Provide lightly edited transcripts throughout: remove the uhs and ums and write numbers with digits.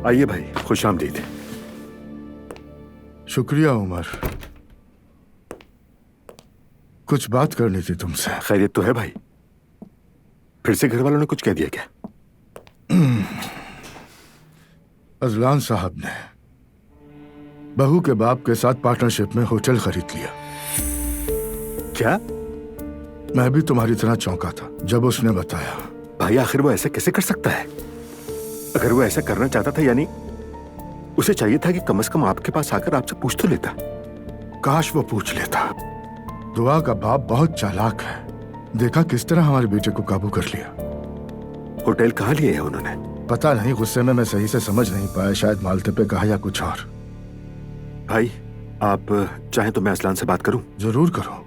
आइए भाई, खुश आमदीद। शुक्रिया उमर, कुछ बात करनी थी तुमसे। खैरियत तो है भाई? फिर से घर वालों ने कुछ कह दिया क्या? अजलान साहब ने बहू के बाप के साथ पार्टनरशिप में होटल खरीद लिया। क्या? मैं भी तुम्हारी तरह चौंका था जब उसने बताया। भाई आखिर वो ऐसा कैसे कर सकता है? अगर वो ऐसा करना चाहता था, यानी उसे चाहिए था कि कम से कम आपके पास आकर आपसे पूछ तो लेता। काश वो पूछ लेता। दुआ का बाप बहुत चालाक है, देखा किस तरह हमारे बेटे को काबू कर लिया। होटल कहाँ लिए है उन्होंने? पता नहीं, गुस्से में मैं सही से समझ नहीं पाया, शायद मालते पे कहा या कुछ और। भाई आप चाहें तो मैं असलान से बात करूं? जरूर करो।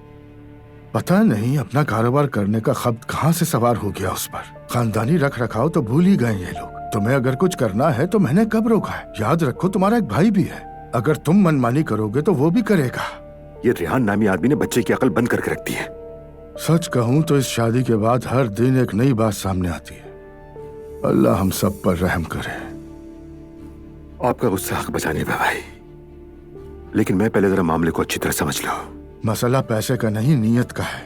पता नहीं अपना कारोबार करने का खब्त कहाँ से सवार हो गया उस पर। खानदानी रख रखाव तो भूल ही गए ये लोग। तुम्हें अगर कुछ करना है तो मैंने कब रोका है? याद रखो तुम्हारा एक भाई भी है, अगर तुम मनमानी करोगे तो वो भी करेगा। ये रेहान नामी आदमी ने बच्चे की अकल बंद करके रख दी है। सच कहूँ तो इस शादी के बाद हर दिन एक नई बात सामने आती है। अल्लाह हम सब पर रहम करे। आपका गुस्सा हक बचाने पे भाई, लेकिन मैं पहले जरा मामले को अच्छी तरह समझ लो। मसला पैसे का नहीं, नीयत का है।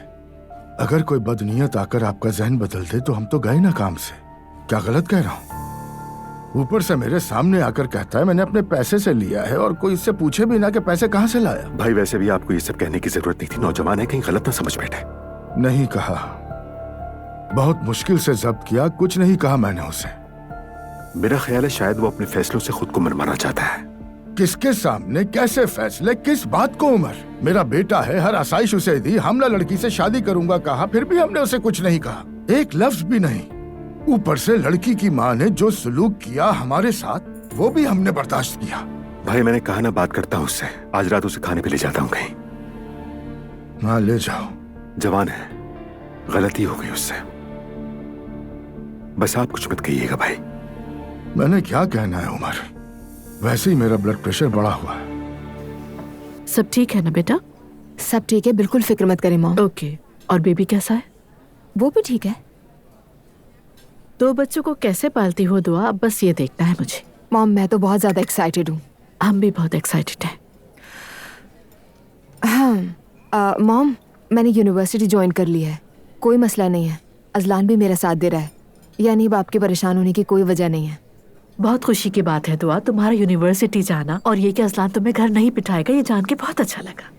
अगर कोई बदनीयत आकर आपका जहन बदल दे तो हम तो गए ना काम से। क्या गलत कह रहा हूँ? ऊपर से मेरे सामने आकर कहता है मैंने अपने पैसे से लिया है, और कोई इससे पूछे भी ना कि पैसे कहाँ से लाया। भाई वैसे भी आपको ये सब कहने की जरूरत नहीं थी, नौजवान है, कहीं गलत ना समझ बैठे। नहीं कहा, बहुत मुश्किल से जब्त किया, कुछ नहीं कहा मैंने उसे। मेरा ख्याल है शायद वो अपने फैसलों से खुद को मनमाना चाहता है। किसके सामने, कैसे फैसले, किस बात को? उमर मेरा बेटा है, हर आसाइश उसे दी। हमला लड़की से शादी करूंगा कहा, फिर भी हमने उसे कुछ नहीं कहा, एक लफ्ज भी नहीं। ऊपर से लड़की की माँ ने जो सलूक किया हमारे साथ, वो भी हमने बर्दाश्त किया। भाई मैंने कहा ना बात करता हूँ उससे, आज रात उसे खाने पे ले जाता हूँ कहीं। हाँ ले जाओ। जवान है, गलती हो गई उससे। बस आप कुछ मत कहिएगा भाई। मैंने क्या कहना है उमर, वैसे ही मेरा ब्लड प्रेशर बढ़ा हुआ है। सब ठीक है ना बेटा? सब ठीक है, बिल्कुल फिक्र मत करें मॉम। ओके। और बेबी कैसा है? वो भी ठीक है। 2 बच्चों को कैसे पालती हो दुआ, अब बस ये देखना है मुझे। मॉम मैं तो बहुत ज्यादा एक्साइटेड हूँ। हम भी बहुत एक्साइटेड हैं। हाँ मॉम, मैंने यूनिवर्सिटी ज्वाइन कर ली है, कोई मसला नहीं है। अजलान भी मेरा साथ दे रहा है, यानी अब आपके परेशान होने की कोई वजह नहीं है। बहुत खुशी की बात है दुआ, तुम्हारा यूनिवर्सिटी जाना, और ये कि अजलान तुम्हें घर नहीं बिठाएगा, ये जान के बहुत अच्छा लगा।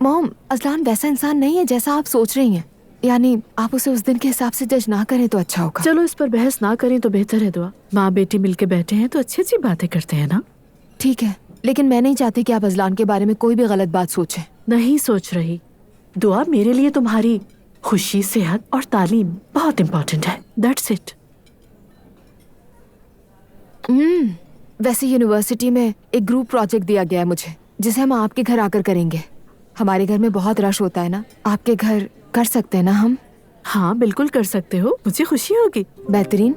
मॉम अजलान वैसा इंसान नहीं है जैसा आप सोच रही हैं, यानी आप उसे उस दिन के हिसाब से जज ना करें तो अच्छा होगा। चलो इस पर बहस ना करें तो बेहतर है दुआ। माँ बेटी मिलके बैठे हैं तो अच्छी अच्छी बातें करते हैं ना। ठीक है, लेकिन मैं नहीं चाहती कि आप अजलान के बारे में कोई भी गलत बात सोचें। नहीं सोच रही दुआ, मेरे लिए तुम्हारी खुशी, सेहत और तालीम बहुत इम्पोर्टेंट है। That's it. वैसे यूनिवर्सिटी में एक ग्रुप प्रोजेक्ट दिया गया है मुझे, जिसे हम आपके घर आकर करेंगे। हमारे घर में बहुत रश होता है ना, आपके घर कर सकते हैं ना हम? हाँ बिल्कुल कर सकते हो, मुझे खुशी होगी। बेहतरीन,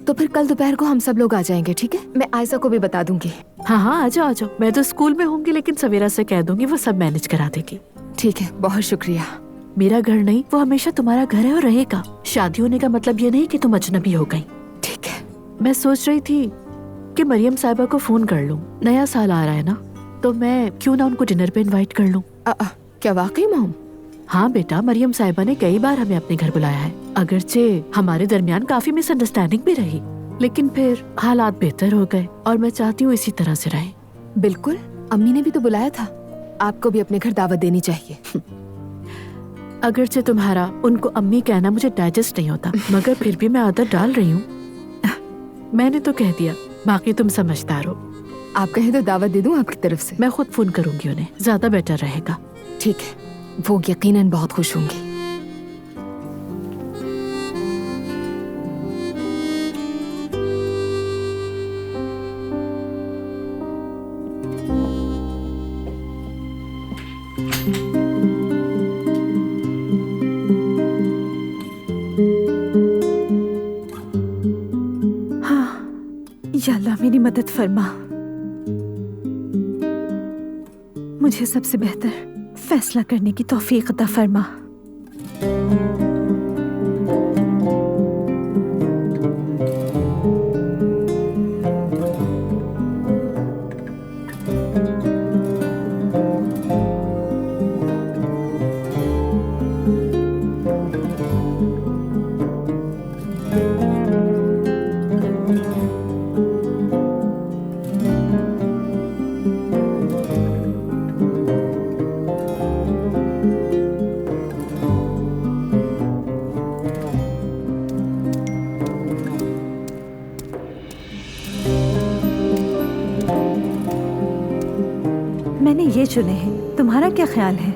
तो फिर कल दोपहर को हम सब लोग आ जाएंगे, ठीक है? मैं आयशा को भी बता दूंगी। हाँ हाँ आ जाओ आ जाओ। मैं तो स्कूल में होंगी, लेकिन सवेरा से कह दूंगी, वो सब मैनेज करा देगी। ठीक है, बहुत शुक्रिया। मेरा घर नहीं, वो हमेशा तुम्हारा घर है और रहेगा। शादी होने का मतलब ये नहीं कि तुम अजनबी हो गई। ठीक है। मैं सोच रही थी कि मरियम साहिबा को फोन कर लूं, नया साल आ रहा है ना, तो मैं क्यों ना उनको डिनर पे इनवाइट कर लूं। क्या वाकई मॉम? हाँ बेटा, मरियम साहिबा ने कई बार हमें अपने घर बुलाया है। अगरचे हमारे दरमियान काफी मिसअंडरस्टैंडिंग भी रही, लेकिन फिर हालात बेहतर हो गए और मैं चाहती हूँ इसी तरह से रहे। बिल्कुल, अम्मी ने भी तो बुलाया था, आपको भी अपने घर दावत देनी चाहिए। अगरचे तुम्हारा उनको अम्मी कहना मुझे डाइजेस्ट नहीं होता, मगर फिर भी मैं आदत डाल रही हूँ। मैंने तो कह दिया, बाकी तुम समझदार हो। आप कहें तो दावत दे दूं आपकी तरफ से? मैं खुद फोन करूंगी उन्हें, ज्यादा बेटर रहेगा। ठीक है, वो यकीनन बहुत खुश होंगी। या अल्लाह मेरी मदद फरमा, मुझे सबसे बेहतर फैसला करने की तौफीक अता फरमा। मैंने ये चुने हैं, तुम्हारा क्या ख्याल है?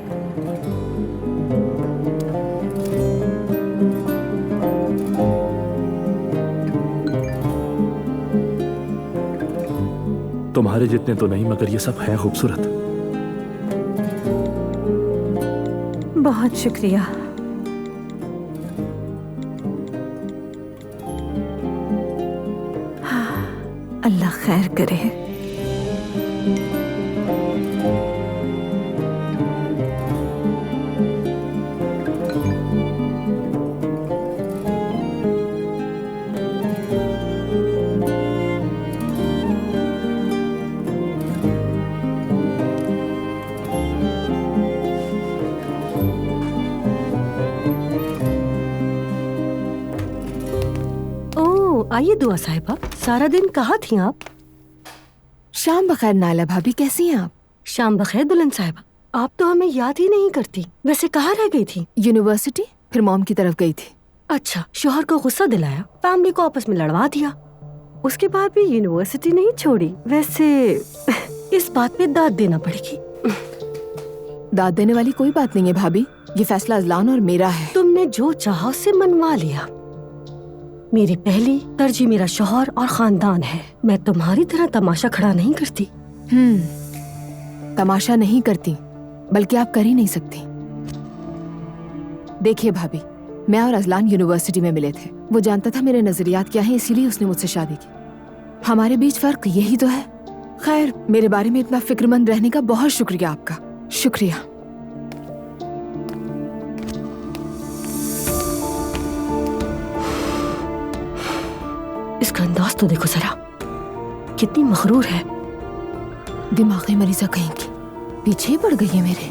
तुम्हारे जितने तो नहीं, मगर ये सब है खूबसूरत। बहुत शुक्रिया। अल्लाह खैर करे। आइए दुआ साहिबा, सारा दिन कहाँ थी आप? शाम बखैर नाला भाभी, कैसी हैं आप? शाम बखैर दुल्हन साहिबा, आप तो हमें याद ही नहीं करती। वैसे कहाँ रह गई थी? यूनिवर्सिटी, फिर मॉम की तरफ गई थी। अच्छा, शोहर को गुस्सा दिलाया, फैमिली को आपस में लड़वा दिया, उसके बाद भी यूनिवर्सिटी नहीं छोड़ी। वैसे इस बात पे दाद देना पड़ेगी। दाद देने वाली कोई बात नहीं है भाभी, ये फैसला अजलान और मेरा है। तुमने जो चाहा उससे मनवा लिया। मेरी पहली तरजीह मेरा शौहर और खानदान है। मैं तुम्हारी तरह तमाशा खड़ा नहीं करती। तमाशा नहीं करती, बल्कि आप कर ही नहीं सकती। देखिए भाभी, मैं और अजलान यूनिवर्सिटी में मिले थे। वो जानता था मेरे नजरियात क्या हैं, इसीलिए उसने मुझसे शादी की। हमारे बीच फर्क यही तो है। खैर, मेरे बारे में इतना फिक्रमंद रहने का बहुत शुक्रिया आपका। शुक्रिया। इसका अंदाज तो देखो जरा, कितनी मखरूर है। दिमागी मरीजा कहीं की, पीछे ही पड़ गई है मेरे।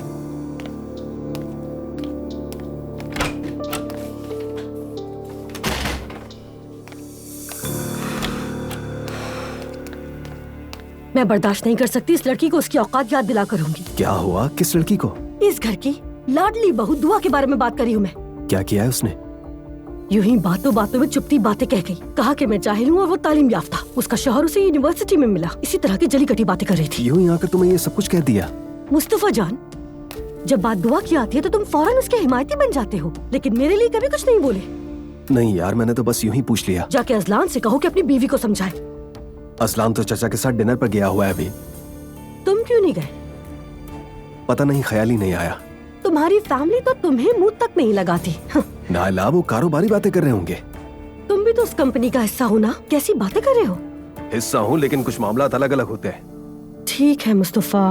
मैं बर्दाश्त नहीं कर सकती इस लड़की को उसकी औकात याद दिला करूंगी। क्या हुआ? किस लड़की को? इस घर की लाडली बहू दुआ के बारे में बात करी हूँ मैं। क्या किया है उसने? यूं ही बातों बातों में चुपती बातें कह गई। कहा कि मैं जाहिल हूँ और वो तालीम याफ्ता। उसका शौहर उसे यूनिवर्सिटी में मिला। इसी तरह की जली कटी बातें कर रही थी। यूं ही आकर तुम्हें ये सब कुछ कह दिया? मुस्तफा जान, जब बात दुआ की आती है तो तुम फौरन उसके हिमायती बन जाते हो, लेकिन मेरे लिए कभी कुछ नहीं बोले। नहीं यार, मैंने तो बस यूं ही पूछ लिया। जाके अजलान से कहो कि अपनी बीवी को समझाए। असलान तो चाचा के साथ डिनर पर गया हुआ है अभी। तुम क्यों नहीं गए? पता नहीं, ख्याल ही नहीं आया। तुम्हारी फैमिली तो तुम्हें मुंह तक नहीं लगाती। नाला, वो कारोबारी बातें कर रहे होंगे। तुम भी तो उस कंपनी का हिस्सा हो ना, कैसी बातें कर रहे हो? हिस्सा हूँ, लेकिन कुछ मामला अलग अलग होते हैं। ठीक है मुस्तफा,